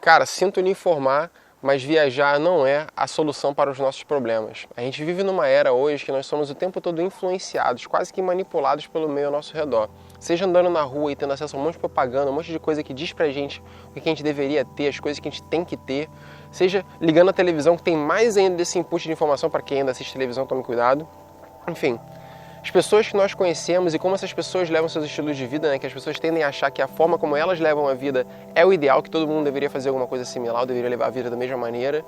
Cara, sinto lhe informar, mas viajar não é a solução para os nossos problemas. A gente vive numa era hoje que nós somos o tempo todo influenciados, quase que manipulados pelo meio ao nosso redor. Seja andando na rua e tendo acesso a um monte de propaganda, um monte de coisa que diz pra gente o que a gente deveria ter, as coisas que a gente tem que ter. Seja ligando a televisão, que tem mais ainda desse input de informação, para quem ainda assiste televisão, tome cuidado. Enfim, as pessoas que nós conhecemos e como essas pessoas levam seus estilos de vida, né? Que as pessoas tendem a achar que a forma como elas levam a vida é o ideal, que todo mundo deveria fazer alguma coisa similar, ou deveria levar a vida da mesma maneira.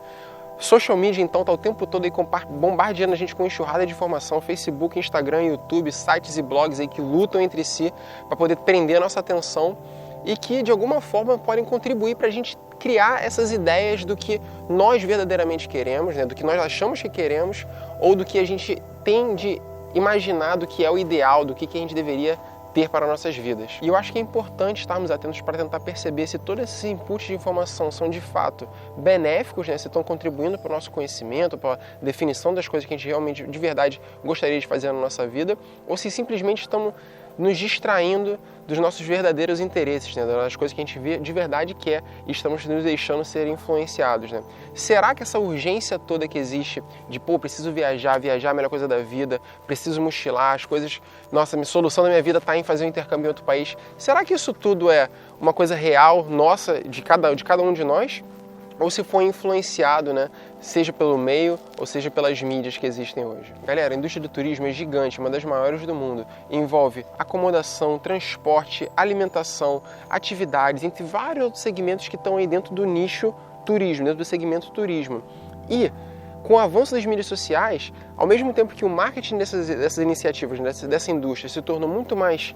Social media, então, está o tempo todo aí bombardeando a gente com enxurrada de informação, Facebook, Instagram, YouTube, sites e blogs aí que lutam entre si para poder prender a nossa atenção e que, de alguma forma, podem contribuir para a gente criar essas ideias do que nós verdadeiramente queremos, né? Do que nós achamos que queremos ou do que a gente tem de imaginado que é o ideal, do que a gente deveria ter para nossas vidas. E eu acho que é importante estarmos atentos para tentar perceber se todos esses inputs de informação são de fato benéficos, né? Se estão contribuindo para o nosso conhecimento, para a definição das coisas que a gente realmente, de verdade, gostaria de fazer na nossa vida, ou se simplesmente estamos nos distraindo dos nossos verdadeiros interesses, né? Das coisas que a gente de verdade quer e estamos nos deixando ser influenciados, né? Será que essa urgência toda que existe de, preciso viajar é a melhor coisa da vida, preciso mochilar, as coisas, nossa, a solução da minha vida está em fazer um intercâmbio em outro país, será que isso tudo é uma coisa real, nossa, de cada um de nós? Ou se foi influenciado, né, seja pelo meio ou seja pelas mídias que existem hoje. Galera, a indústria do turismo é gigante, uma das maiores do mundo. Envolve acomodação, transporte, alimentação, atividades, entre vários outros segmentos que estão aí dentro do nicho turismo, dentro do segmento turismo. E com o avanço das mídias sociais, ao mesmo tempo que o marketing dessas iniciativas, dessa indústria se tornou muito mais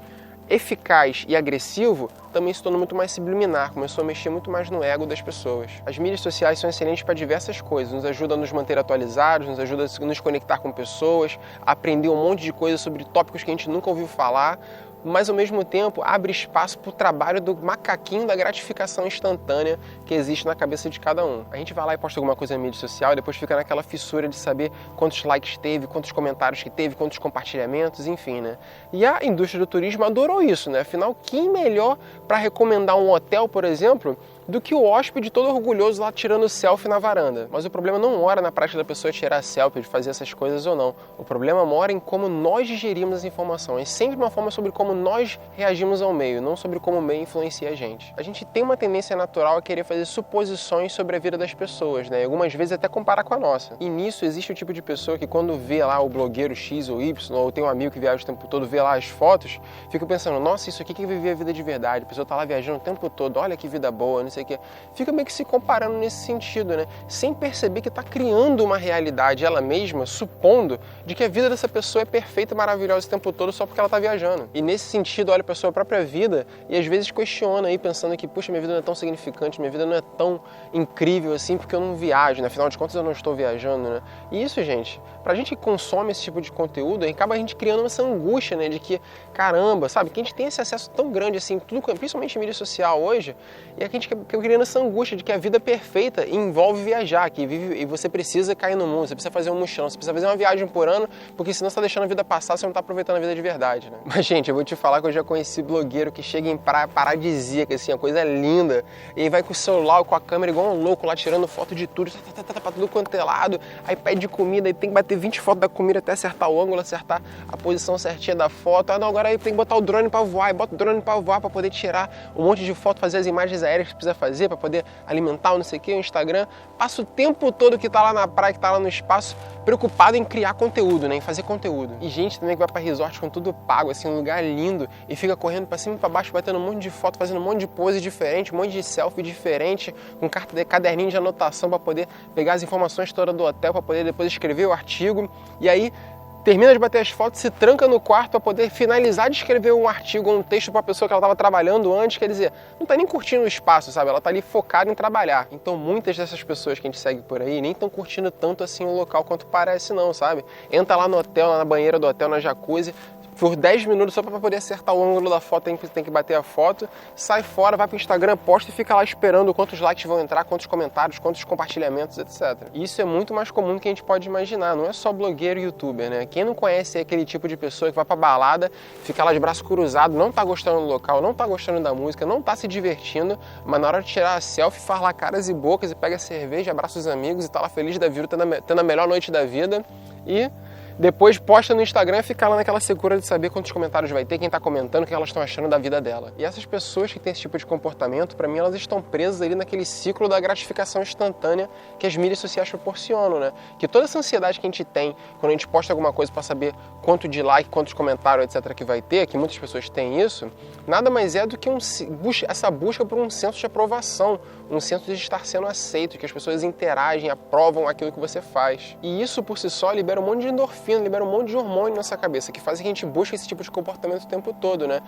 eficaz e agressivo, também se tornou muito mais subliminar, começou a mexer muito mais no ego das pessoas. As mídias sociais são excelentes para diversas coisas, nos ajudam a nos manter atualizados, nos ajudam a nos conectar com pessoas, a aprender um monte de coisas sobre tópicos que a gente nunca ouviu falar, mas ao mesmo tempo abre espaço para o trabalho do macaquinho da gratificação instantânea que existe na cabeça de cada um. A gente vai lá e posta alguma coisa na mídia social e depois fica naquela fissura de saber quantos likes teve, quantos comentários que teve, quantos compartilhamentos, enfim, né? E a indústria do turismo adorou isso, né? Afinal, quem melhor para recomendar um hotel, por exemplo, do que o hóspede todo orgulhoso lá tirando selfie na varanda. Mas o problema não mora na prática da pessoa tirar selfie, de fazer essas coisas ou não. O problema mora em como nós digerimos as informações. É sempre uma forma sobre como nós reagimos ao meio, não sobre como o meio influencia a gente. A gente tem uma tendência natural a querer fazer suposições sobre a vida das pessoas, né? E algumas vezes até comparar com a nossa. E nisso existe o tipo de pessoa que quando vê lá o blogueiro X ou Y, ou tem um amigo que viaja o tempo todo, vê lá as fotos, fica pensando, nossa, isso aqui que vive a vida de verdade. A pessoa tá lá viajando o tempo todo, olha que vida boa, não sei o que. Fica meio que se comparando nesse sentido, né? Sem perceber que está criando uma realidade ela mesma, supondo de que a vida dessa pessoa é perfeita e maravilhosa o tempo todo só porque ela está viajando. E nesse sentido, olha para a sua própria vida e às vezes questiona aí, pensando que, puxa, minha vida não é tão significante, minha vida não é tão incrível assim porque eu não viajo, né? Afinal de contas eu não estou viajando, né? E isso, gente, pra gente que consome esse tipo de conteúdo, acaba a gente criando essa angústia, né? De que, caramba, sabe? Que a gente tem esse acesso tão grande assim, tudo, principalmente em mídia social hoje, e a gente fica criando essa angústia de que a vida perfeita envolve viajar, e você precisa cair no mundo, você precisa fazer um mochilão, você precisa fazer uma viagem por ano, porque senão você está deixando a vida passar, você não está aproveitando a vida de verdade, né? Mas, gente, eu vou te falar que eu já conheci blogueiro que chega em praia paradisíaca, assim, a coisa é linda, e aí vai com o celular, com a câmera igual um louco lá, tirando foto de tudo, pra tudo quanto é lado, aí pede comida, aí tem que bater 20 fotos da comida até acertar o ângulo, acertar a posição certinha da foto, não, agora aí tem que botar o drone para voar, e bota o drone para voar para poder tirar um monte de foto, fazer as imagens aéreas que precisa fazer, para poder alimentar o não sei o que, o Instagram, passa o tempo todo que tá lá na praia, que tá lá no espaço, preocupado em criar conteúdo, né, em fazer conteúdo. E gente também que vai pra resort com tudo pago, assim, um lugar lindo, e fica correndo pra cima e pra baixo, batendo um monte de foto, fazendo um monte de pose diferente, um monte de selfie diferente, com caderninho de anotação para poder pegar as informações todas do hotel, para poder depois escrever o artigo, e aí termina de bater as fotos, se tranca no quarto para poder finalizar de escrever um artigo ou um texto para a pessoa que ela estava trabalhando antes, quer dizer, não está nem curtindo o espaço, sabe? Ela está ali focada em trabalhar. Então muitas dessas pessoas que a gente segue por aí nem estão curtindo tanto assim o local quanto parece não, sabe? Entra lá no hotel, lá na banheira do hotel, na jacuzzi, por 10 minutos só para poder acertar o ângulo da foto, tem que bater a foto, sai fora, vai para o Instagram, posta e fica lá esperando quantos likes vão entrar, quantos comentários, quantos compartilhamentos, etc. E isso é muito mais comum do que a gente pode imaginar, não é só blogueiro e youtuber, né? Quem não conhece é aquele tipo de pessoa que vai pra balada, fica lá de braço cruzado, não tá gostando do local, não tá gostando da música, não tá se divertindo, mas na hora de tirar a selfie faz lá caras e bocas e pega cerveja, abraça os amigos e tá lá feliz da vida, tendo a melhor noite da vida e depois posta no Instagram e fica lá naquela secura de saber quantos comentários vai ter, quem tá comentando, o que elas estão achando da vida dela. E essas pessoas que têm esse tipo de comportamento, pra mim, elas estão presas ali naquele ciclo da gratificação instantânea que as mídias sociais proporcionam, né? Que toda essa ansiedade que a gente tem quando a gente posta alguma coisa pra saber quanto de like, quantos comentários, etc. que vai ter, que muitas pessoas têm isso, nada mais é do que essa busca por um senso de aprovação, um senso de estar sendo aceito, que as pessoas interagem, aprovam aquilo que você faz. E isso por si só libera um monte de endorfina, libera um monte de hormônio na nossa cabeça, que faz que a gente busque esse tipo de comportamento o tempo todo, né?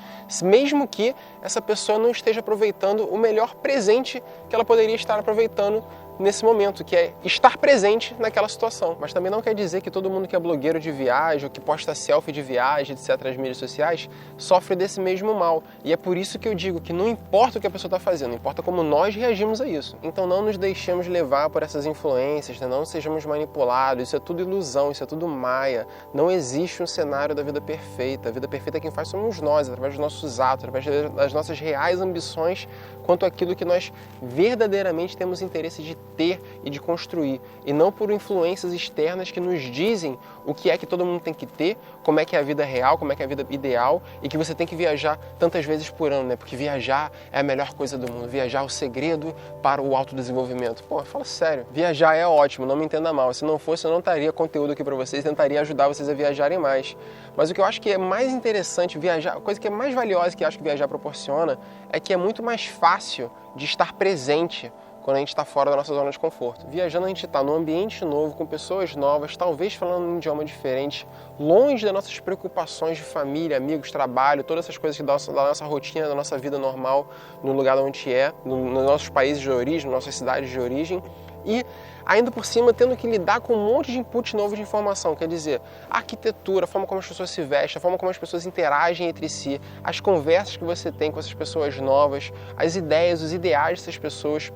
Mesmo que essa pessoa não esteja aproveitando o melhor presente que ela poderia estar aproveitando nesse momento, que é estar presente naquela situação. Mas também não quer dizer que todo mundo que é blogueiro de viagem ou que posta selfie de viagem, etc., nas mídias sociais, sofre desse mesmo mal. E é por isso que eu digo que não importa o que a pessoa está fazendo, importa como nós reagimos a isso. Então não nos deixemos levar por essas influências, né? Não sejamos manipulados, isso é tudo ilusão, isso é tudo maia. Não existe um cenário da vida perfeita. A vida perfeita quem faz somos nós, através dos nossos atos, através das nossas reais ambições quanto àquilo que nós verdadeiramente temos interesse de ter e de construir, e não por influências externas que nos dizem o que é que todo mundo tem que ter, como é que é a vida real, como é que é a vida ideal, e que você tem que viajar tantas vezes por ano, né? Porque viajar é a melhor coisa do mundo, viajar é o segredo para o autodesenvolvimento. Pô, fala sério, viajar é ótimo, não me entenda mal, se não fosse eu não estaria conteúdo aqui para vocês, tentaria ajudar vocês a viajarem mais. Mas o que eu acho que é mais interessante viajar, a coisa que é mais valiosa que eu acho que viajar proporciona, é que é muito mais fácil de estar presente quando a gente está fora da nossa zona de conforto. Viajando, a gente está num ambiente novo, com pessoas novas, talvez falando um idioma diferente, longe das nossas preocupações de família, amigos, trabalho, todas essas coisas que da nossa rotina, da nossa vida normal, no lugar onde nos nossos países de origem, nas nossas cidades de origem, e ainda por cima tendo que lidar com um monte de input novo de informação, quer dizer, a arquitetura, a forma como as pessoas se vestem, a forma como as pessoas interagem entre si, as conversas que você tem com essas pessoas novas, as ideias, os ideais dessas pessoas,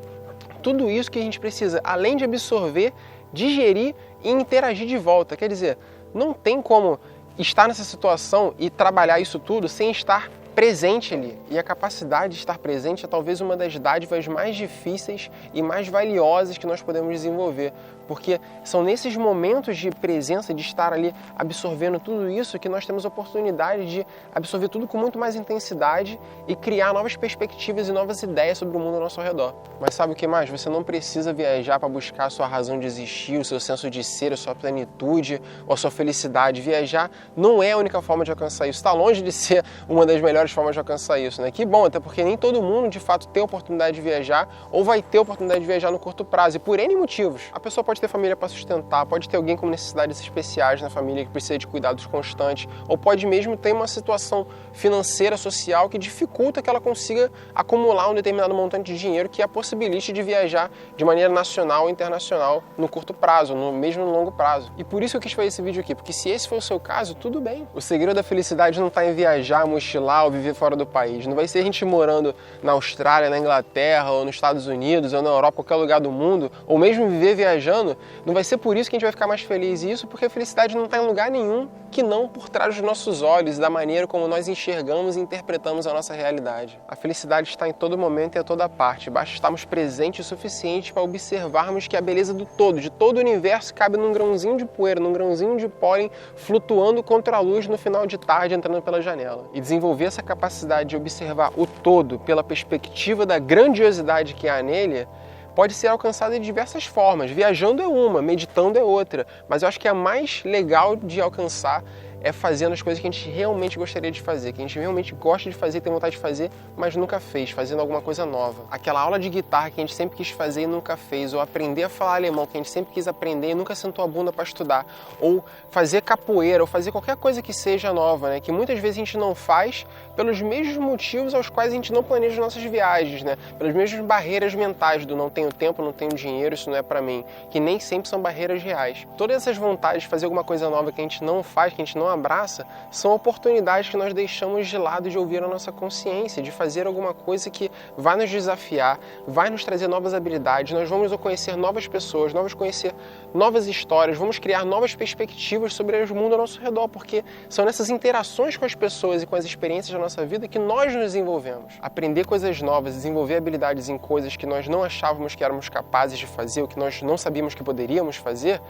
tudo isso que a gente precisa, além de absorver, digerir e interagir de volta. Quer dizer, não tem como estar nessa situação e trabalhar isso tudo sem estar presente ali. E a capacidade de estar presente é talvez uma das dádivas mais difíceis e mais valiosas que nós podemos desenvolver. Porque são nesses momentos de presença, de estar ali absorvendo tudo isso, que nós temos a oportunidade de absorver tudo com muito mais intensidade e criar novas perspectivas e novas ideias sobre o mundo ao nosso redor. Mas sabe o que mais? Você não precisa viajar para buscar a sua razão de existir, o seu senso de ser, a sua plenitude ou a sua felicidade. Viajar não é a única forma de alcançar isso. Está longe de ser uma das melhores formas de alcançar isso, né? Que bom, até porque nem todo mundo de fato tem a oportunidade de viajar ou vai ter a oportunidade de viajar no curto prazo. E por N motivos. A pessoa pode ter família para sustentar, pode ter alguém com necessidades especiais na família que precisa de cuidados constantes, ou pode mesmo ter uma situação financeira, social que dificulta que ela consiga acumular um determinado montante de dinheiro que a possibilite de viajar de maneira nacional ou internacional no curto prazo, mesmo no longo prazo. E por isso eu quis fazer esse vídeo aqui, porque se esse for o seu caso, tudo bem. O segredo da felicidade não está em viajar, mochilar ou viver fora do país. Não vai ser a gente morando na Austrália, na Inglaterra, ou nos Estados Unidos, ou na Europa, qualquer lugar do mundo, ou mesmo viver viajando. Não vai ser por isso que a gente vai ficar mais feliz. E isso porque a felicidade não está em lugar nenhum que não por trás dos nossos olhos e da maneira como nós enxergamos e interpretamos a nossa realidade. A felicidade está em todo momento e a toda parte. Basta estarmos presentes o suficiente para observarmos que a beleza do todo, de todo o universo, cabe num grãozinho de poeira, num grãozinho de pólen, flutuando contra a luz no final de tarde, entrando pela janela. E desenvolver essa capacidade de observar o todo pela perspectiva da grandiosidade que há nele pode ser alcançada de diversas formas. Viajando é uma, meditando é outra. Mas eu acho que a mais legal de alcançar é fazendo as coisas que a gente realmente gostaria de fazer, que a gente realmente gosta de fazer, tem vontade de fazer, mas nunca fez, fazendo alguma coisa nova. Aquela aula de guitarra que a gente sempre quis fazer e nunca fez, ou aprender a falar alemão que a gente sempre quis aprender e nunca sentou a bunda para estudar, ou fazer capoeira, ou fazer qualquer coisa que seja nova, né? Que muitas vezes a gente não faz pelos mesmos motivos aos quais a gente não planeja nossas viagens, né? Pelas mesmas barreiras mentais do não tenho tempo, não tenho dinheiro, isso não é para mim, que nem sempre são barreiras reais. Todas essas vontades de fazer alguma coisa nova que a gente não faz, que a gente não abraça são oportunidades que nós deixamos de lado de ouvir a nossa consciência, de fazer alguma coisa que vai nos desafiar, vai nos trazer novas habilidades, nós vamos conhecer novas pessoas, vamos conhecer novas histórias, vamos criar novas perspectivas sobre o mundo ao nosso redor, porque são nessas interações com as pessoas e com as experiências da nossa vida que nós nos desenvolvemos. Aprender coisas novas, desenvolver habilidades em coisas que nós não achávamos que éramos capazes de fazer, ou que nós não sabíamos que poderíamos fazer,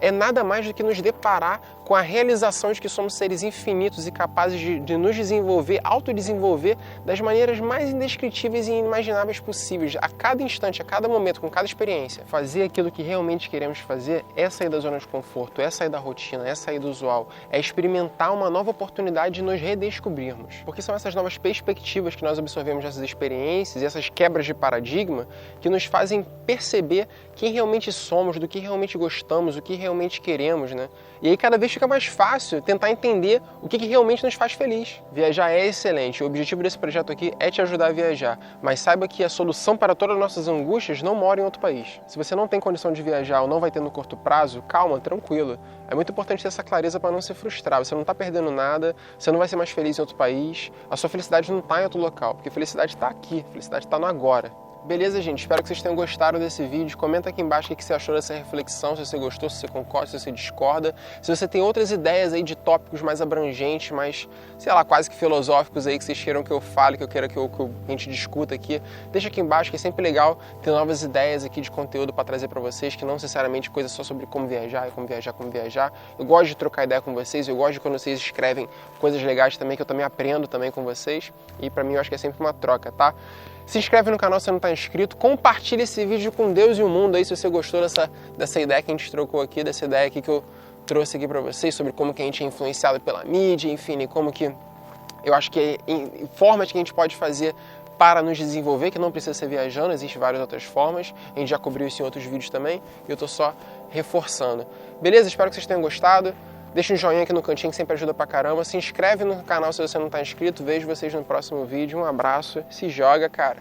é nada mais do que nos deparar com a realização de que somos seres infinitos e capazes de nos desenvolver, autodesenvolver das maneiras mais indescritíveis e inimagináveis possíveis, a cada instante, a cada momento, com cada experiência. Fazer aquilo que realmente queremos fazer é sair da zona de conforto, é sair da rotina, é sair do usual, é experimentar uma nova oportunidade de nos redescobrirmos. Porque são essas novas perspectivas que nós absorvemos dessas experiências e essas quebras de paradigma que nos fazem perceber quem realmente somos, do que realmente gostamos, o que realmente queremos, né? E aí cada vez fica mais fácil tentar entender o que realmente nos faz feliz. Viajar é excelente, o objetivo desse projeto aqui é te ajudar a viajar, mas saiba que a solução para todas as nossas angústias não mora em outro país. Se você não tem condição de viajar ou não vai ter no curto prazo, calma, tranquilo. É muito importante ter essa clareza para não se frustrar. Você não está perdendo nada, você não vai ser mais feliz em outro país, a sua felicidade não está em outro local, porque a felicidade está aqui, a felicidade está no agora. Beleza, gente? Espero que vocês tenham gostado desse vídeo. Comenta aqui embaixo o que você achou dessa reflexão, se você gostou, se você concorda, se você discorda. Se você tem outras ideias aí de tópicos mais abrangentes, mais, sei lá, quase que filosóficos aí que vocês queiram que eu fale, que eu queira que a gente discuta aqui, deixa aqui embaixo, que é sempre legal ter novas ideias aqui de conteúdo para trazer para vocês, que não necessariamente coisa só sobre como viajar, como viajar, como viajar. Eu gosto de trocar ideia com vocês, eu gosto de quando vocês escrevem coisas legais também, que eu também aprendo também com vocês. E para mim eu acho que é sempre uma troca, tá? Se inscreve no canal se você não está inscrito, compartilha esse vídeo com Deus e o mundo aí se você gostou dessa ideia que a gente trocou aqui, dessa ideia aqui que eu trouxe aqui para vocês sobre como que a gente é influenciado pela mídia, enfim, e como que eu acho que formas que a gente pode fazer para nos desenvolver, que não precisa ser viajando, existem várias outras formas, a gente já cobriu isso em outros vídeos também, e eu estou só reforçando. Beleza? Espero que vocês tenham gostado. Deixa um joinha aqui no cantinho que sempre ajuda pra caramba. Se inscreve no canal se você não está inscrito. Vejo vocês no próximo vídeo. Um abraço. Se joga, cara.